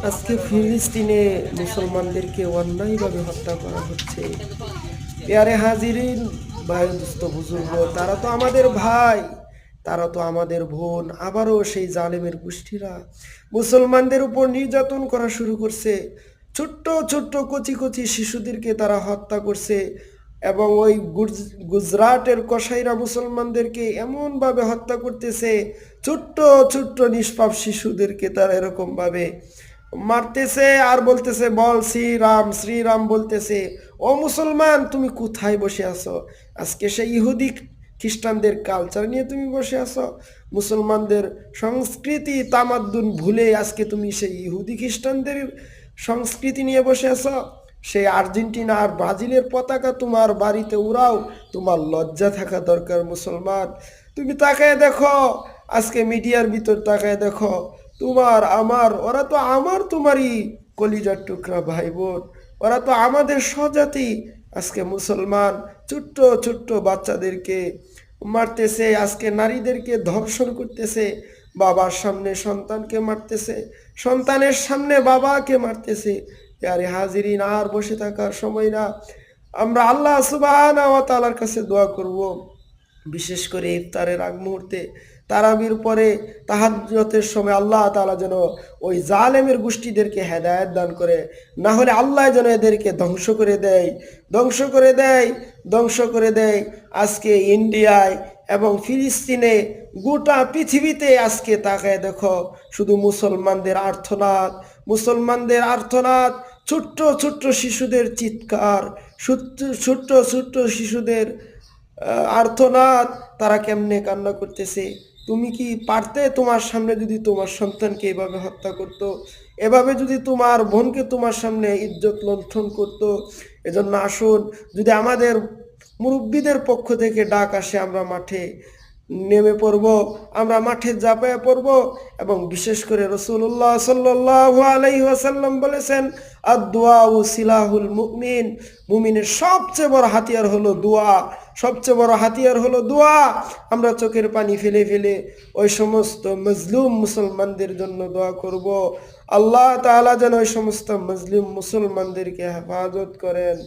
আজকে ফিলিস্তিনে মুসলমানদেরকে অন্যায়ভাবে হত্যা করা হচ্ছে। পেয়ারে হাজিরিন, ভাই দুস্থ বুজুর্গ, তারা তো আমাদের ভাই, তারা তো আমাদের বোন। আবারও সেই জালেমের গোষ্ঠীরা মুসলমানদের উপর নির্যাতন করা শুরু করছে। ছোট্ট ছোট্ট কচি কচি শিশুদেরকে তারা হত্যা করছে। এবং ওই গুজরাটের কসাইরা মুসলমানদেরকে এমনভাবে হত্যা করতেছে, ছোট্ট ছোট্ট নিষ্পাপ শিশুদেরকে তারা এরকমভাবে মারতেছে আর বলতেছে বল শ্রীরাম শ্রীরাম বলতেছে। ও মুসলমান, তুমি কোথায় বসে আছো? আজকে সেই ইহুদি খ্রিস্টানদের কালচার নিয়ে তুমি বসে আছো। মুসলমানদের সংস্কৃতি তামাদ্দুন ভুলে আজকে তুমি সেই ইহুদি খ্রিস্টানদের সংস্কৃতি নিয়ে বসে আছো। সেই আর্জেন্টিনা আর ব্রাজিলের পতাকা তোমার বাড়িতে উড়াও, তোমার লজ্জা থাকা দরকার মুসলমান। তুমি তাকায় দেখো, আজকে মিডিয়ার ভিতর তাকায় দেখো, তোমার আমার ওরা তো আমার তোমারই কলিজার টুকরা ভাই বোন, ওরা তো আমাদের স্বজাতি। আজকে মুসলমান ছোট্ট ছোট্ট বাচ্চাদেরকে মারতেছে, আজকে নারীদেরকে ধর্ষণ করতেছে, বাবার সামনে সন্তানকে মারতেছে, সন্তানের সামনে বাবাকে মারতেছে। আরে হাজিরিন, আর বসে থাকার সময় না। আমরা আল্লাহ সুবহানাহু ওয়া তাআলার কাছে দোয়া করব, বিশেষ করে ইফতারের আগ মুহূর্তে তারাবির পরে তাহাজ্জুদের সময় আল্লাহ তাআলা যেন ওই জালেমের গোষ্ঠীদেরকে হেদায়েত দান করে, না হলে আল্লাহ যেন এদেরকে ধ্বংস করে দেয়, ধ্বংস করে দেয়, ধ্বংস করে দেয়। আজকে ইন্ডিয়ায় এবং ফিলিস্তিনে, গোটা পৃথিবীতে আজকে তাকায় দেখো, শুধু মুসলমানদের আর্তনাদ, মুসলমানদের আর্তনাদ, ছোট্ট ছোট্ট শিশুদের চিৎকার, ছোট্ট ছোট্ট শিশুদের আর্তনাদ, তারা কেমনে কান্না করতেছে। তুমি কি পারতে তোমার সামনে যদি তোমার সন্তানকে এভাবে হত্যা করতো, এভাবে যদি তোমার বোনকে তোমার সামনে ইজ্জত লুণ্ঠন করতো? এজন্য আসুন, যদি আমাদের মুরব্বীদের পক্ষ থেকে ডাক আসে, আমরা মাঠে নেমে পড়ব, আমরা মাঠে ঝাঁপিয়ে পড়ব। এবং বিশেষ করে রাসূলুল্লাহ সাল্লাল্লাহু আলাইহি ওয়াসাল্লাম বলেছেন, আদ-দুআউ সিলাহুল মুমিন, মুমিনের সবচেয়ে বড় হাতিয়ার হলো দোয়া, সবচেয়ে বড় হাতিয়ার হলো দোয়া। আমরা চোখের পানি ফেলে ফেলে ওই সমস্ত মজলুম মুসলমানদের জন্য দোয়া করব। আল্লাহ তাআলা যেন ওই সমস্ত মজলুম মুসলমানদেরকে হেফাজত করেন।